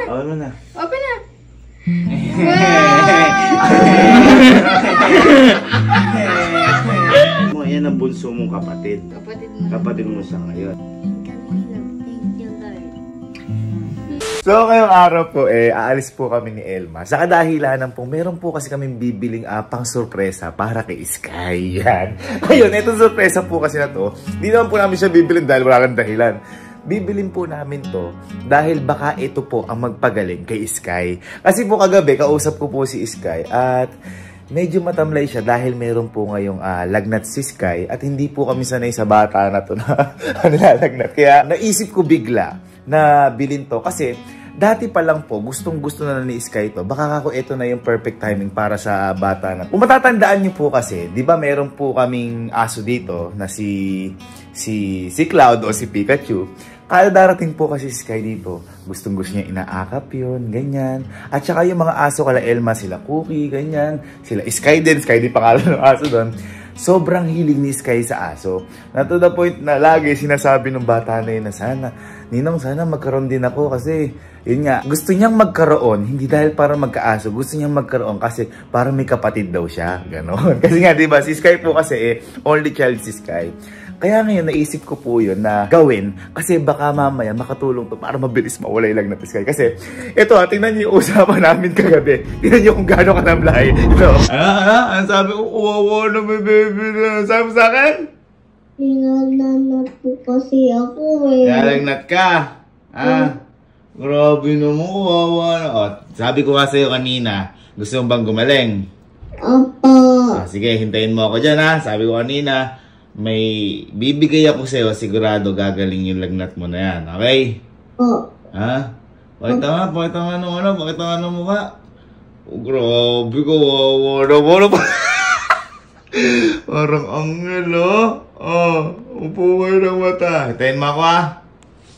na. Ano na? Open na. Mo, yan ang bunso mong kapatid. Kapatid mo siya ngayon. So, ngayong araw po, aalis po kami ni Elma. Sa kadahilanan po, meron po kasi kaming bibiling pang sorpresa para kay Sky. Yan. Ngayon, itong sorpresa po kasi na to, hindi naman po namin siya bibilin dahil wala kang dahilan. Bibilin po namin to dahil baka ito po ang magpagaling kay Sky. Kasi po kagabi, kausap ko po si Sky at medyo matamlay siya dahil meron po ngayong lagnat si Sky at hindi po kami sanay sa bata na to na nilalagnat. Kaya naisip ko bigla na bilhin to kasi dati pa lang po, gustong-gusto na ni Sky to. Baka ako ito na yung perfect timing para sa bata na. Kung matatandaan niyo po kasi, di ba meron po kaming aso dito na si Cloud o si Pikachu. Kaya darating po kasi si Sky dito. Gustong-gusto niya inaakap yun, ganyan. At saka yung mga aso kala Elma, sila Cookie, ganyan. Sila Sky din pangalan ng aso doon. Sobrang hiling ni Sky sa aso. Na to the point na lagi sinasabi ng bata na yun na Ninong, sana magkaroon din ako kasi, yun nga, gusto niyang magkaroon, hindi dahil para magkaaso, gusto niyang magkaroon kasi para may kapatid daw siya, gano'n. Kasi nga, diba, si Sky po kasi, only child si Sky. Kaya ngayon, naisip ko po yun na gawin kasi baka mamaya makatulong to para mabilis mawala yung lagnat ni Sky. Kasi, ito tingnan niyo yung usapan namin kagabi. Tingnan niyo kung gano'ng kanamlay. Ito. Ano sabi ko, uwawa na may baby na. Sabi mo sa akin? Nalagnat po kasi ako Nalagnat ka? Grabe naman, kawawa na. Sabi ko nga sa'yo kanina, gusto mo bang gumaling? Opo. Sige, hintayin mo ako dyan Sabi ko kanina, may bibigay ako sa'yo, sigurado gagaling yung lagnat mo na yan. Okay? Po. Pakita nga ng mukha. Grabe, kawawa na. Parang angel, upo kayo ng mata. Hintayin mo ako,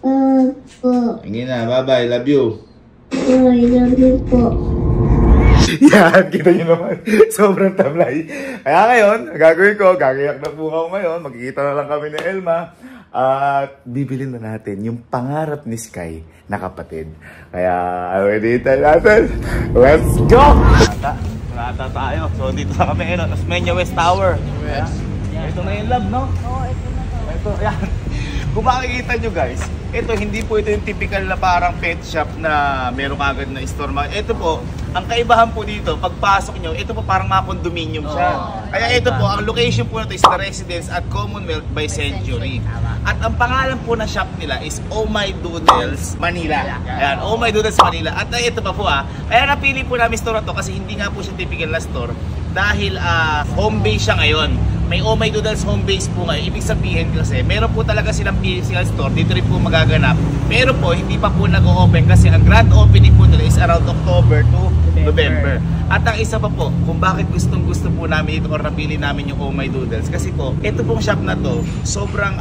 Opo. Sige na, bye-bye, love you. I love you po. Yan, kita nyo naman. Sobrang tablay. Kaya ngayon, gagawin ko, gagayak na po ako ngayon. Magkikita na lang kami ni Elma. At bibilin na natin yung pangarap ni Sky na kapatid. Kaya, ready natin. Let's go! Nata tayo. So, dito na kami. Osmeña West Tower. Yes. Ito na yung lab, no? Oo, ito na to. Ito, yan. Kung makikita nyo guys, ito hindi po ito yung typical na parang pet shop na meron agad na store. Ito po, ang kaibahan po dito, pagpasok nyo, ito po parang mga condominium siya. Kaya ito po, ang location po na ito is the Residence at Commonwealth by Century. At ang pangalan po na shop nila is Oh My Doodles Manila. Ayan, Oh My Doodles Manila. At ito pa po kaya napili po namin store na to kasi hindi nga po siya typical na store. Dahil home base siya ngayon. May Oh My Doodles home base po ngayon. Ibig sabihin kasi, meron po talaga silang physical store. Dito rin po magaganap. Pero po, hindi pa po nag-o-open kasi ang grand opening po nila is around October to November. At ang isa pa po, kung bakit gustong-gusto po namin ito or napili namin yung Oh My Doodles. Kasi po, ito pong shop na to, sobrang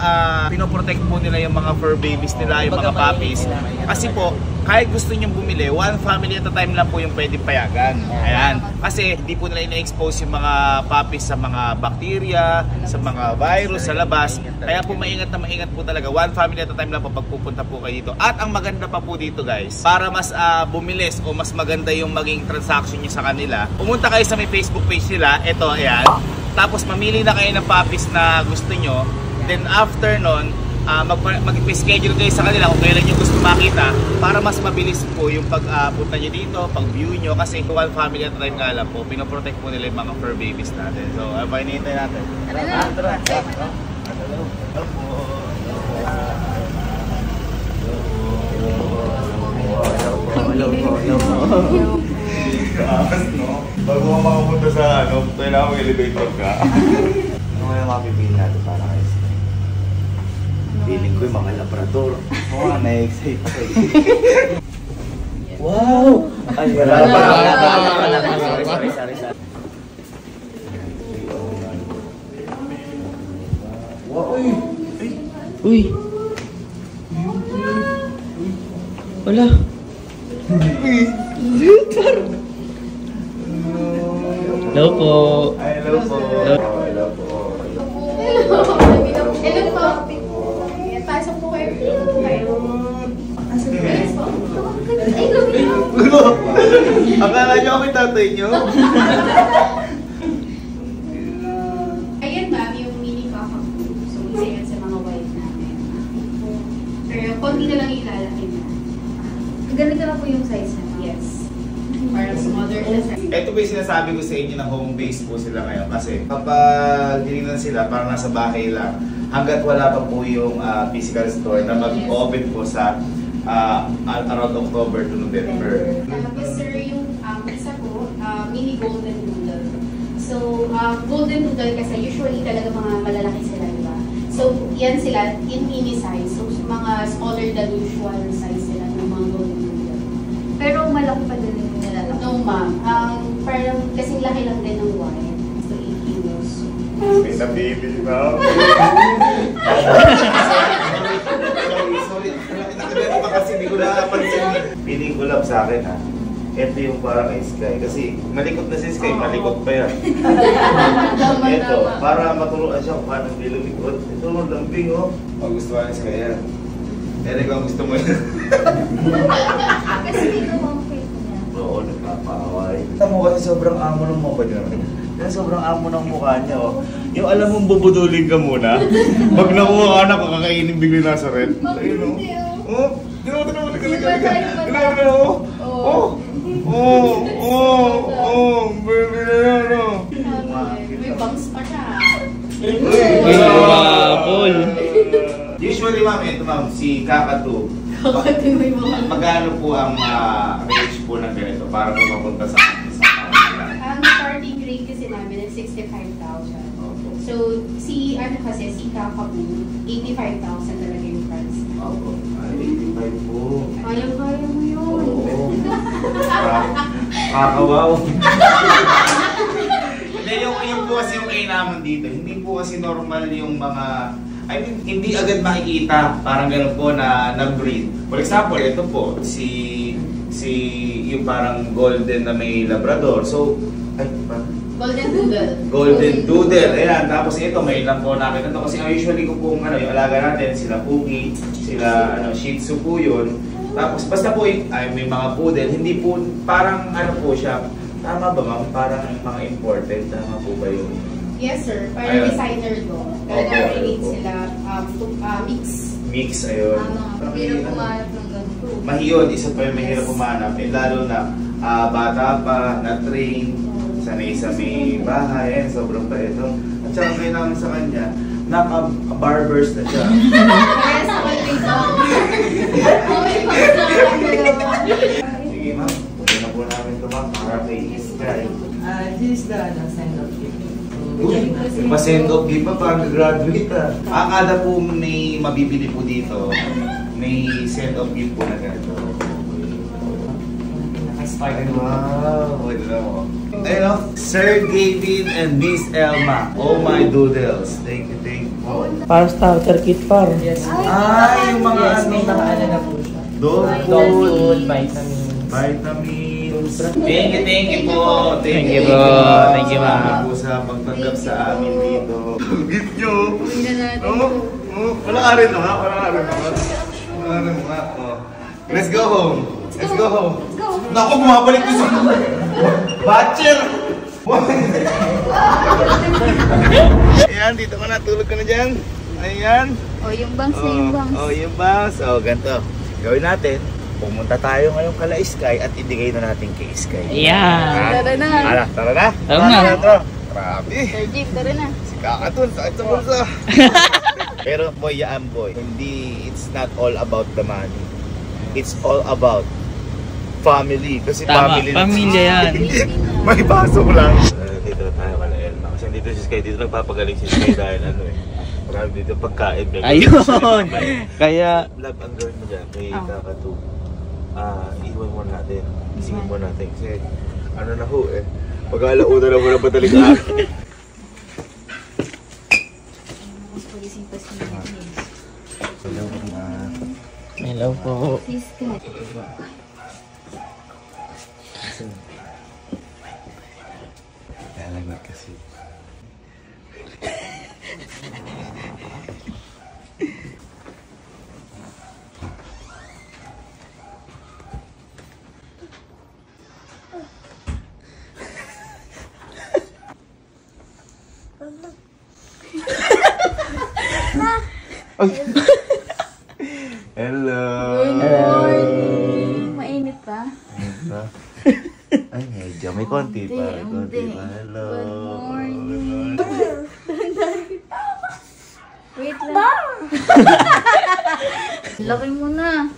pinoprotect po nila yung mga fur babies nila, yung mga puppies. Kasi po, kahit gusto nyo bumili, one family at a time lang po yung pwedeng payagan. Ayan. Kasi hindi po nila ina-expose yung mga puppies sa mga bacteria, sa mga virus, sa labas. Kaya po maingat po talaga. One family at a time lang po pagpupunta po kayo dito. At ang maganda pa po dito guys, para mas bumilis o mas maganda yung maging transaction nyo sa kanila, pumunta kayo sa may Facebook page nila. Ito, ayan. Tapos mamili na kayo ng puppies na gusto nyo. Then after nun, mag-schedule kayo sa kanila kung kailan nyo gusto makita para mas mabilis po yung pagpunta nyo dito, pag-view nyo kasi one family at a time nga lang po, pinoprotect po nila yung mga fur babies natin. So, pahinihintay natin. Tara. Hello po. Kaas, no? Bago mo makapunta sa kailangan mo elevator ka. Ano kaya mapipili natin para kayo? Feeling ko yung mga labrador. Oo, na-excite ko. Wow! Ay, wala. Sorry. Wow! Uy! Wala! Hello po! Hello po! Hello po! Hello po! Pasok po kayo. Pasok po kayo. Ay, Akala niyo ako yung tatay niyo? Ayan ma'am, yung mini cockapoo. So, isa yan sa mga white namin. Pero konti na lang ilalaki na. Ganito na po yung size na. Yes. Parang smaller na size. Ito po yung sinasabi ko sa inyo na home base po sila ngayon. Kasi kapag tinignan sila, parang nasa bahay lang. Hanggat wala pa po yung physical store na mag-open po sa around October to November. Tapos sir, yung isa po, mini golden noodle. So, golden noodle kasi usually talaga mga malalaki sila, di ba? So, yan sila in mini size. So, mga smaller than usual size sila ng mga golden noodle. Pero malaki pa din yung nilalaki. No ma'am, parang kasing laki lang din ng white. So, 8 kilos. May nabibi na. Sorry. Nakagano pa kasi hindi ko nakapansin. Piling ko lang sa akin ha. Ito yung parang Sky. Kasi malikot na si Sky, malikot pa yan. Ito, para maturuan siya kung paano hindi lumikot. Ito, lambing oh. Magustuhan ni Sky yan. Eric, ang gusto mo yan. Kasi dito ang face niya. Oo, nagpapaaway. Kita mo kasi sobrang amo ng mukha niya. Yan, sobrang amo ng mukha niya oh. Yung alam mong bubudulin ka muna. Pag nakuha ka na, kakainin bigla nasa red. Ayun oh. Oh, ginawa ka baby na yan oh. May bangs pa siya. Paul. Usually ma'am, ito ma'am, si Kakatu. Kakatu may mga. Magkano po ang range po ng ganito para po mapunta sa pamilya? Ang starting rate kasi namin is 65,000. So, si Kakapoo, 85,000 talaga yung price. Opo. Ay, 85 po. Kaya mo yun. Oo. Kakawaw. Hindi, yung po kasi yung kainaman dito, hindi po kasi normal yung mga, I mean, hindi agad makikita, parang gano'n po na nag-breed. For example, ito po, yung parang golden na may Labrador. So, ay, Golden Doodle. Golden Doodle, ayan. Tapos ito, may ilang po namin ito. Kasi usually ko po, yung alaga natin, sila Pookie, sila Shih Tzu po yun. Tapos basta po, may mga poodle, hindi po, parang po siya, tama ba ma'am? Parang mga imported, tama po ba yun? Yes sir, parang Ayun. designer dog. Talaga relate sila, mix. Mix, ayun. Hirap kumahanap ng ganito. Mahiyod, isa pa yung mahirap pumanap. Lalo na bata pa, na-train, sanay sa may bahay, sobrang paito. At saka kailangan sa kanya, naka-barbers na siya. Yes, always dog. Sige ma'am, puti na po namin ito ma'am, para kay Sky. This is the send-off gift. Uy, may pa-send off gift pa, parang graduate ah. Kada po may mabibili po dito, may send off gift po na ganito. Naka-start Wow, wala na mo. Ayun o, Sir Gavin and Miss Elma. Oh my doodles. Thank you, thank you. Para starter kit par. Yes. Yung mga Yes, may nakaano na po siya. dog Dog food, food, vitamins. vitamins. Thank you po. Thank you po. Thank you, ma'am. Salamat po sa pagtanggap sa amin dito. Gift nyo. Uwi na natin. Wala ka rin mo ha? Wala ka rin mo ha? Wala ka rin mo ha? Oh. Let's go home. Let's go home. Let's go. Naku, bumabalik ko sa Batcher! Ayan, dito ka na. Tulog ka na dyan. Ayan. Oh, yung bangs na yung bangs. Oh, yung bangs. Oh, ganito. Gawin natin. Pumunta tayo ngayon kala Sky at ibigay na natin kay Sky. Yeah. Tara na. Tara na. Tara na. Grabe. Sir Jim, tara na. Si Kakatun, sakit sa bulsa. Pero boy, yaan boy. Hindi, it's not all about the money. It's all about family. Kasi Tama, family. pamilya yan. May pasok lang. Dito tayo kala Elma. Kasi dito si Sky, dito nagpapagaling si Sky dahil marami dito pagkain. Ayun. Kaya, Vlog ang gawin mo dyan kay Kakatu. Iwan mo natin. Isingin mo natin. Kasi na ho eh. Pag-alauna na muna padaling akin. hello po. Alamat kasi. Hello. Mainit pa? Ay, medyo. May konti pa. May konti pa. Hello. Wait lang. Laki mo na.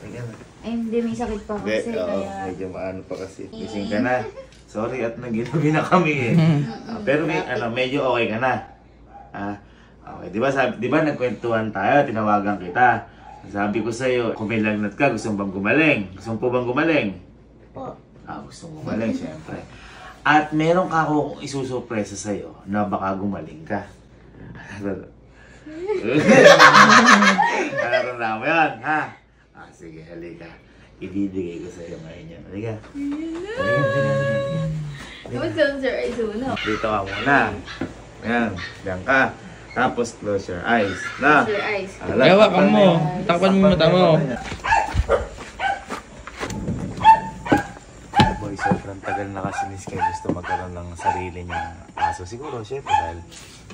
Ay, hindi. May sakit pa kasi. Oo, Kaya... medyo maano pa kasi. Gising ka na. Sorry at naginubi na kami eh. Pero may, medyo okay ka na. Okay, di ba nagkwentuhan tayo, tinawagan kita. Sabi ko sa'yo, kung may lagnat ka, gusto mo bang gumaling? Gusto mo po bang gumaling? Gusto mo gumaling, syempre. At meron ka akong isusurpresa sa'yo na baka gumaling ka. Nararamdaman mo yan, ha? Sige, halika. Ibibigay ko sa'yo ngayon yan. Halika. Dito ka muna. Ayan, diyan ka. Tapos close your eyes. Na. Close your eyes. Gawa ka mo. Takpan mo yung mata mo. Boy, sobrang tagal na kasi ni Sky gusto magkaroon ng sarili niyang aso. Siguro, syempre, dahil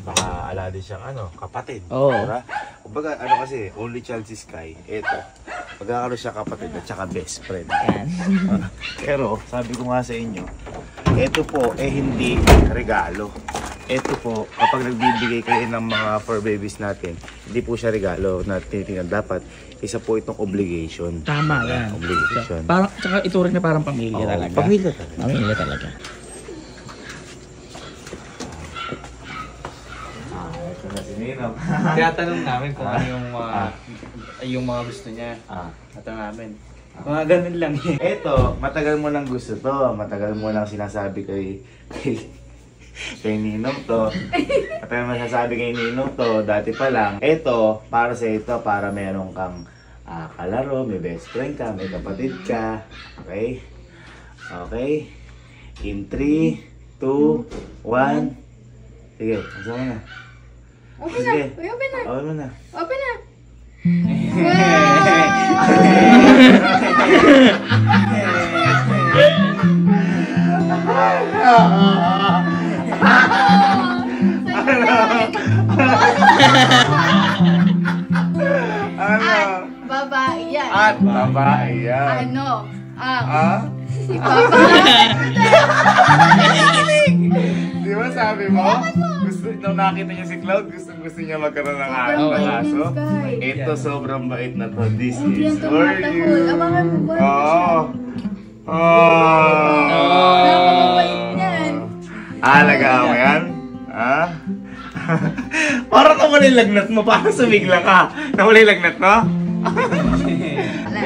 baka ala din siyang kapatid. Oo. Diba? Kumbaga, kasi, only child si Sky. Eto, magkakaroon siya kapatid at saka best friend. Yan. Pero, sabi ko nga sa inyo, eto po, hindi regalo. Ito po, kapag nagbibigay kayo ng mga fur babies natin, hindi po siya regalo na tinitingnan. Dapat, isa po itong obligation. Tama yan. Obligation. Parang, tsaka ituring na parang pamilya Oo, talaga. pamilya talaga. Pamilya talaga. Ito na si Ninong. Tinatanong namin kung ano yung mga gusto niya. Tatanong namin. Mga ganun lang eh. Ito, matagal mo nang gusto to. Matagal mo nang sinasabi kay Ninong to. Matagal mo sinasabi kay Ninong to. Dati pa lang. Ito, para sa ito, para meron kang kalaro, may best friend ka, may kapatid ka. Okay? Okay? In 3, 2, 1. Sige, asa mo na. Open na. Uy, open na. Open mo na. Open na. Babae yan. At babae yan. Di ba sabi mo? Gusto, nung nakita niya si Cloud, gusto niya magkaroon ng aso. Ito sobrang bait na to. This is for you. Abangan mo ba? Napakabait niyan. Alaga mo yan? Parang nawala yung lagnat mo. Parang sumigla ka. Nawala yung lagnat mo?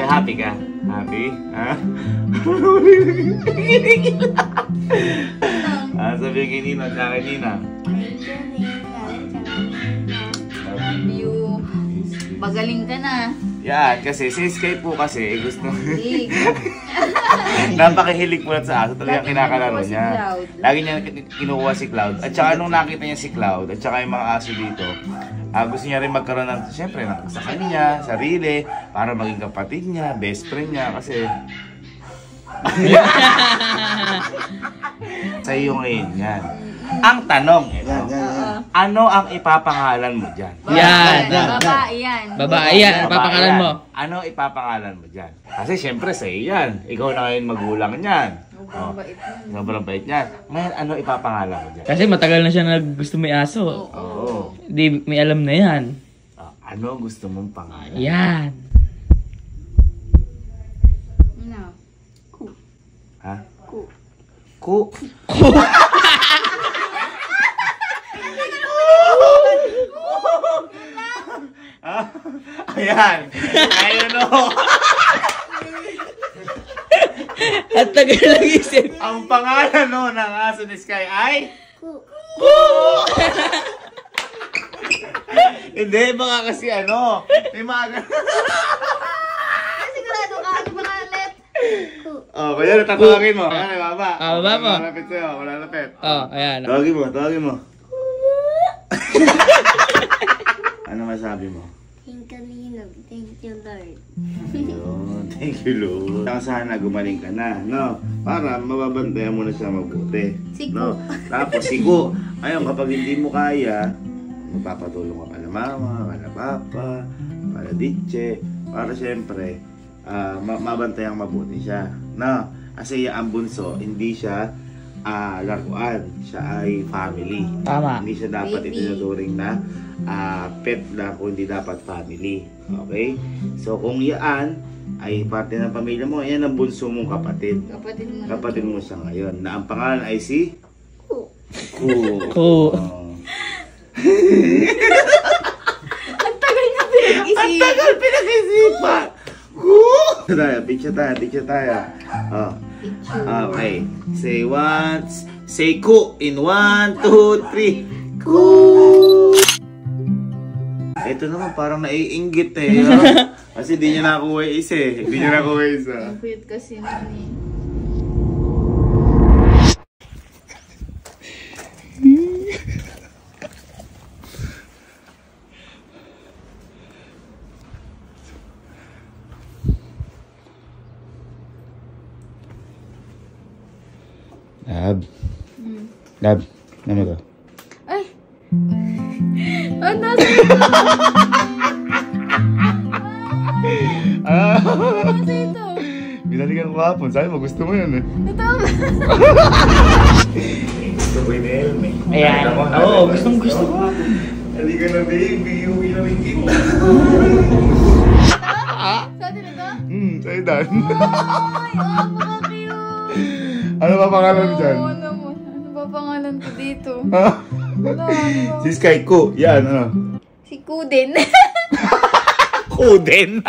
Happy ka? Happy? Sabihin kay Nina, kay Nina. Love you. Magaling ka na. Yan, kasi si Sky po kasi gusto napakahilig po sa aso, talagang kinakalaro niya. Lagi niya kinukuha si Cloud. At saka nung nakita niya si Cloud at saka yung mga aso dito, gusto niya rin magkaroon ng, siyempre, sa kanya, sarili, para maging kapatid niya, best friend niya, kasi sa iyo ngayon yan. Ang tanong, ano ang ipapangalan mo dyan? Yan. Babae yan. Babae yan. Papangalan mo. Ano ipapangalan mo dyan? Kasi syempre sa iyo yan. Ikaw na ngayon magulang niyan. Sobrang bait niyan. Ngayon, ano ipapangalan mo dyan? Kasi matagal na siya gusto may aso. Oo. Di may alam na yan. Ano gusto mong pangalan? Yan. No. Ha? Ku. Ayan. Ayun o. At tagal lang isip. Ang pangalan no ng aso ni Sky ay? Hindi, baka kasi may mga Sigurado ka. Ano ba kalit? kaya tatawagin mo. Ayan, baba. Baba mo. Malapit sa'yo, malapit. Ayan. Tawagin mo. Ano masabi mo? Thank you, Lord. Ayun, thank you, Lord. Sana gumaling ka na, no? Para mababantayan mo na siya mabuti. No? Tapos, sigo. Ayun, kapag hindi mo kaya, magpapatulong ka pa na mama, ka na papa, Maladitche, para syempre, mabantayang mabuti siya. No? Kasi ang bunso, hindi siya laruan. Siya ay family. Tama. Hindi siya dapat Baby. itinuturing na pet lang, kundi dapat family. Okay? So kung yan ay parte ng pamilya mo, yan ang bunso mong kapatid. Kapatid mo. Kapatid mo siya ngayon. Na ang pangalan ay si Ku. Ku. Ku. Oh. Ang tagal na pinag-isip. Tagal pinag-isipan! Ku! Picture tayo. Oh. Okay. Say ku in 1, 2, 3. Ku! Ito naman parang naiinggit eh. Kasi di niya nakuha isa eh. Di niya nakuha isa. Ang cute kasi nun eh. Lab, ano ka? Ay! Ano? Nasa ito? Binalikan ko hapon. Sabi mo, gusto mo yun eh. Totoo ba? Gusto ko yung helmet. Ayan. Oo, gustong gusto ko. Hindi ka na baby, uwi na may kita. Sa atin ito? Sa'yo Dan. Ay, baka-cute! Ano ba pangalan dyan? Ano ba pangalan ko dito? Ha? Ano ba? Si Sky Ko. Yan, ano? Si Kuden. Kuden.